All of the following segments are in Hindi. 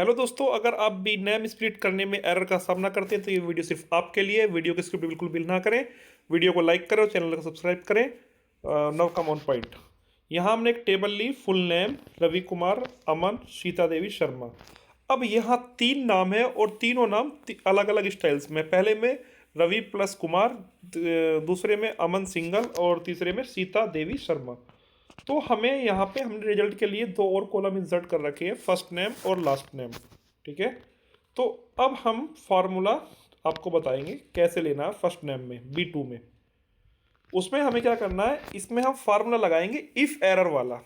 हेलो दोस्तों, अगर आप भी नेम स्प्लिट करने में एरर का सामना करते हैं तो ये वीडियो सिर्फ आपके लिए है। वीडियो की स्क्रिप्ट बिल्कुल भी ना करें, वीडियो को लाइक करें और चैनल को सब्सक्राइब करें। Now come on point. यहाँ हमने एक टेबल ली, फुल नेम रवि कुमार, अमन, सीता देवी शर्मा। अब यहाँ तीन नाम है और तीनों नाम अलग अलग स्टाइल्स में। पहले में रवि प्लस कुमार, दूसरे में अमन सिंगल और तीसरे में सीता देवी शर्मा। तो हमें यहाँ पे हमने रिजल्ट के लिए दो और कॉलम इंसर्ट कर रखे हैं, फर्स्ट नेम और लास्ट नेम। ठीक है, तो अब हम फार्मूला आपको बताएंगे कैसे लेना है। फर्स्ट नेम में B2 में उसमें हमें क्या करना है, इसमें हम फार्मूला लगाएंगे इफ़ एरर वाला।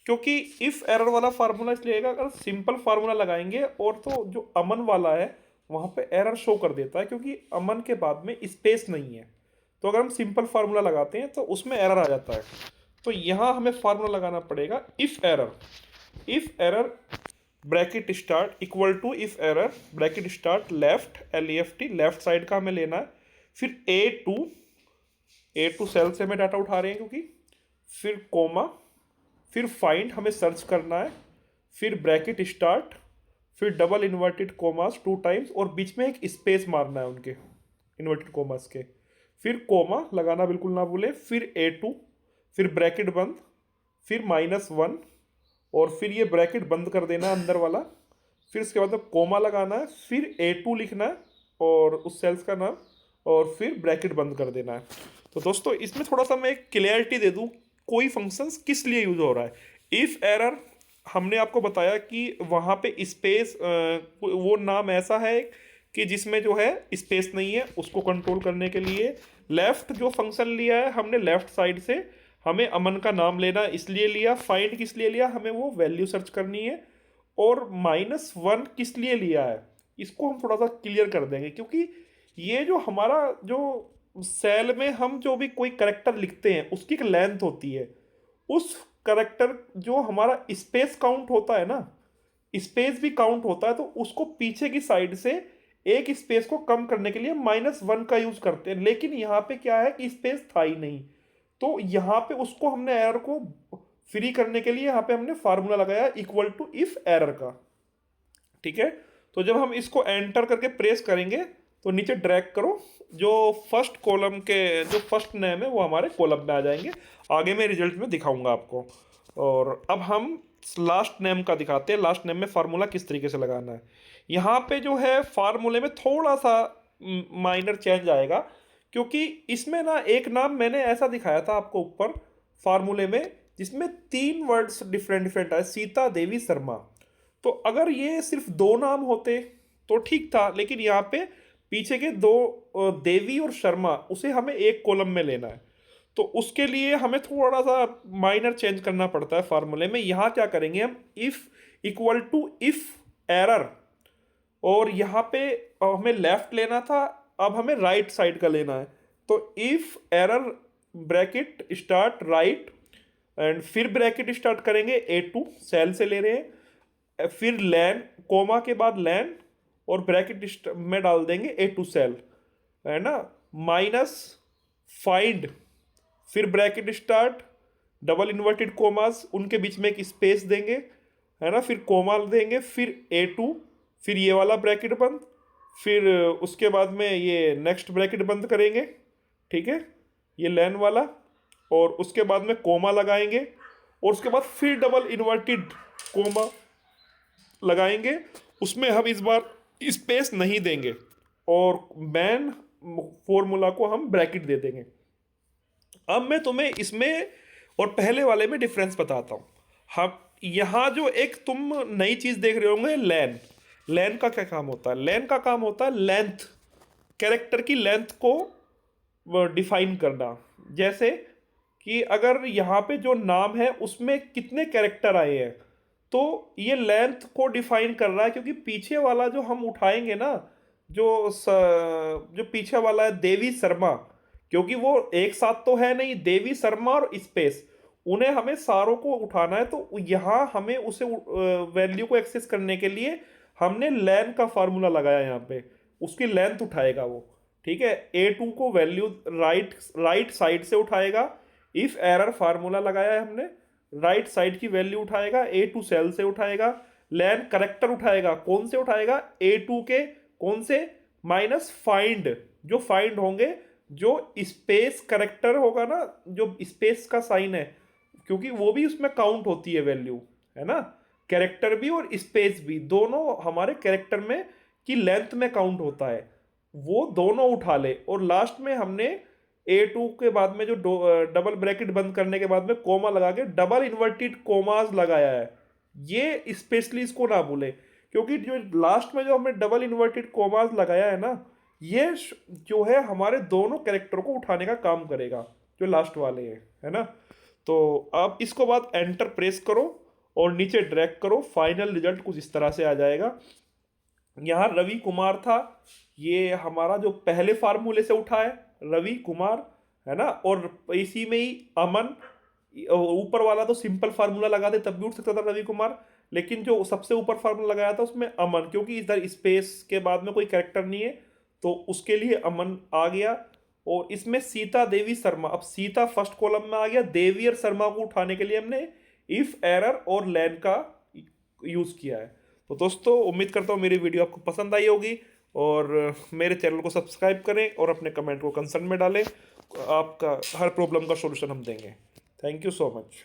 क्योंकि इफ़ एरर वाला फार्मूला इसलिए आएगा, अगर सिंपल फार्मूला लगाएंगे और तो जो अमन वाला है वहाँ पे एरर शो कर देता है, क्योंकि अमन के बाद में स्पेस नहीं है। तो अगर हम सिंपल फार्मूला लगाते हैं तो उसमें एरर आ जाता है। तो यहाँ हमें फार्मूला लगाना पड़ेगा if error bracket start equal to if error bracket start left LEFT, left side का हमें लेना है। फिर A2 सेल से हमें डाटा उठा रहे हैं क्योंकि, फिर कोमा, फिर फाइंड हमें सर्च करना है, फिर ब्रैकेट स्टार्ट, फिर डबल इन्वर्टेड कोमास 2 टाइम्स और बीच में एक स्पेस मारना है उनके इन्वर्टेड कोमास के। फिर कोमा लगाना बिल्कुल ना भूले, फिर A2, फिर ब्रैकेट बंद, फिर -1 और फिर ये ब्रैकेट बंद कर देना है अंदर वाला। फिर उसके बाद कोमा लगाना है, फिर A2 लिखना है और उस सेल्स का नाम, और फिर ब्रैकेट बंद कर देना है। तो दोस्तों इसमें थोड़ा सा मैं क्लियरिटी दे दूँ, कोई फंक्शंस किस लिए यूज हो रहा है। इफ़ एरर हमने आपको बताया कि वहाँ पे स्पेस, वो नाम ऐसा है कि जिसमें जो है स्पेस नहीं है, उसको कंट्रोल करने के लिए लेफ्ट जो फंक्शन लिया है हमने, लेफ्ट साइड से हमें अमन का नाम लेना इसलिए लिया। फाइंड किस लिए लिया, हमें वो वैल्यू सर्च करनी है। और -1 किस लिए लिया है, इसको हम थोड़ा सा क्लियर कर देंगे। क्योंकि ये जो हमारा जो सेल में हम जो भी कोई करेक्टर लिखते हैं उसकी एक लेंथ होती है। उस करेक्टर जो हमारा स्पेस काउंट होता है ना, स्पेस भी काउंट होता है, तो उसको पीछे की साइड से एक स्पेस को कम करने के लिए -1 का यूज करते हैं। लेकिन यहाँ पे क्या है कि स्पेस था ही नहीं, तो यहाँ पे उसको हमने एरर को फ्री करने के लिए यहाँ पे हमने फार्मूला लगाया इक्वल टू इफ एरर का। ठीक है, तो जब हम इसको एंटर करके प्रेस करेंगे तो नीचे ड्रैग करो, जो फर्स्ट कॉलम के जो फर्स्ट नेम है वो हमारे कॉलम में आ जाएंगे। आगे मैं रिजल्ट में दिखाऊंगा आपको। और अब हम लास्ट नेम का दिखाते हैं, लास्ट नेम में फार्मूला किस तरीके से लगाना है। यहाँ पे जो है फार्मूले में थोड़ा सा माइनर चेंज आएगा, क्योंकि इसमें ना एक नाम मैंने ऐसा दिखाया था आपको ऊपर फार्मूले में, जिसमें 3 वर्ड्स डिफरेंट डिफरेंट आए, सीता देवी शर्मा। तो अगर ये सिर्फ 2 नाम होते तो ठीक था, लेकिन यहाँ पे पीछे के 2 देवी और शर्मा, उसे हमें एक कॉलम में लेना है। तो उसके लिए हमें थोड़ा सा माइनर चेंज करना पड़ता है फार्मूले में। यहाँ क्या करेंगे हम, if equal to if error, और यहाँ पे हमें लेफ्ट लेना था, अब हमें राइट साइड का लेना है। तो if error bracket start right, and फिर ब्रैकेट स्टार्ट करेंगे A2 सेल से ले रहे हैं, फिर लैन, कोमा के बाद लैन और ब्रैकेट में डाल देंगे A2 सेल, है ना, माइनस फाइंड, फिर bracket start, double inverted commas, उनके बीच में एक स्पेस देंगे, है ना, फिर कोमा देंगे, फिर A2, फिर ये वाला ब्रैकेट बंद, फिर उसके बाद में ये नेक्स्ट ब्रैकेट बंद करेंगे। ठीक है, ये लैन वाला, और उसके बाद में कोमा लगाएंगे, और उसके बाद फिर डबल इन्वर्टेड कोमा लगाएंगे। उसमें हम इस बार स्पेस नहीं देंगे और मैन फॉर्मूला को हम ब्रैकेट दे देंगे। अब मैं तुम्हें इसमें और पहले वाले में डिफरेंस बताता हूँ। हम यहाँ जो एक तुम नई चीज़ देख रहे होंगे, लैन। लैन का क्या काम होता है, लैन का काम होता है लेंथ, कैरेक्टर की लेंथ को डिफाइन करना। जैसे कि अगर यहाँ पे जो नाम है उसमें कितने कैरेक्टर आए हैं, तो ये लेंथ को डिफाइन कर रहा है। क्योंकि पीछे वाला जो हम उठाएंगे ना, जो पीछे वाला है देवी शर्मा, क्योंकि वो एक साथ तो है नहीं, देवी शर्मा और स्पेस, उन्हें हमें सारों को उठाना है। तो यहाँ हमें उसे वैल्यू को एक्सेस करने के लिए हमने लेन का फार्मूला लगाया, यहाँ पे उसकी लेंथ उठाएगा वो। ठीक है, A2 को वैल्यू राइट साइड से उठाएगा, इफ एरर फार्मूला लगाया है हमने, राइट साइड की वैल्यू उठाएगा, A2 सेल से उठाएगा, लैन करेक्टर उठाएगा, कौन से उठाएगा, A2 के कौन से, माइनस फाइंड, जो फाइंड होंगे, जो स्पेस करेक्टर होगा ना, जो स्पेस का साइन है, क्योंकि वो भी उसमें काउंट होती है वैल्यू, है ना, कैरेक्टर भी और स्पेस भी, दोनों हमारे कैरेक्टर में की लेंथ में काउंट होता है, वो दोनों उठा ले। और लास्ट में हमने A2 के बाद में जो डबल ब्रैकेट बंद करने के बाद में कोमा लगा के डबल इन्वर्टेड कोमास लगाया है, ये स्पेशली इसको ना भूले, क्योंकि जो लास्ट में जो हमने डबल इन्वर्टेड कोमास लगाया है ना, ये जो है हमारे दोनों कैरेक्टर को उठाने का काम करेगा, जो लास्ट वाले हैं, है ना। तो आप इसको बाद एंटर प्रेस करो और नीचे ड्रैग करो, फाइनल रिजल्ट कुछ इस तरह से आ जाएगा। यहाँ रवि कुमार था, ये हमारा जो पहले फार्मूले से उठा है रवि कुमार, है ना, और इसी में ही अमन, ऊपर वाला तो सिंपल फार्मूला लगाते तब भी उठ सकता था रवि कुमार, लेकिन जो सबसे ऊपर फार्मूला लगाया था उसमें अमन, क्योंकि इधर स्पेस के बाद में कोई कैरेक्टर नहीं है तो उसके लिए अमन आ गया। और इसमें सीता देवी शर्मा, अब सीता फर्स्ट कॉलम में आ गया, देवी और शर्मा को उठाने के लिए हमने इफ, एरर और लैन का यूज़ किया है। तो दोस्तों उम्मीद करता हूँ मेरी वीडियो आपको पसंद आई होगी, और मेरे चैनल को सब्सक्राइब करें और अपने कमेंट को कंसर्न में डालें, आपका हर प्रॉब्लम का सॉल्यूशन हम देंगे। Thank you so much.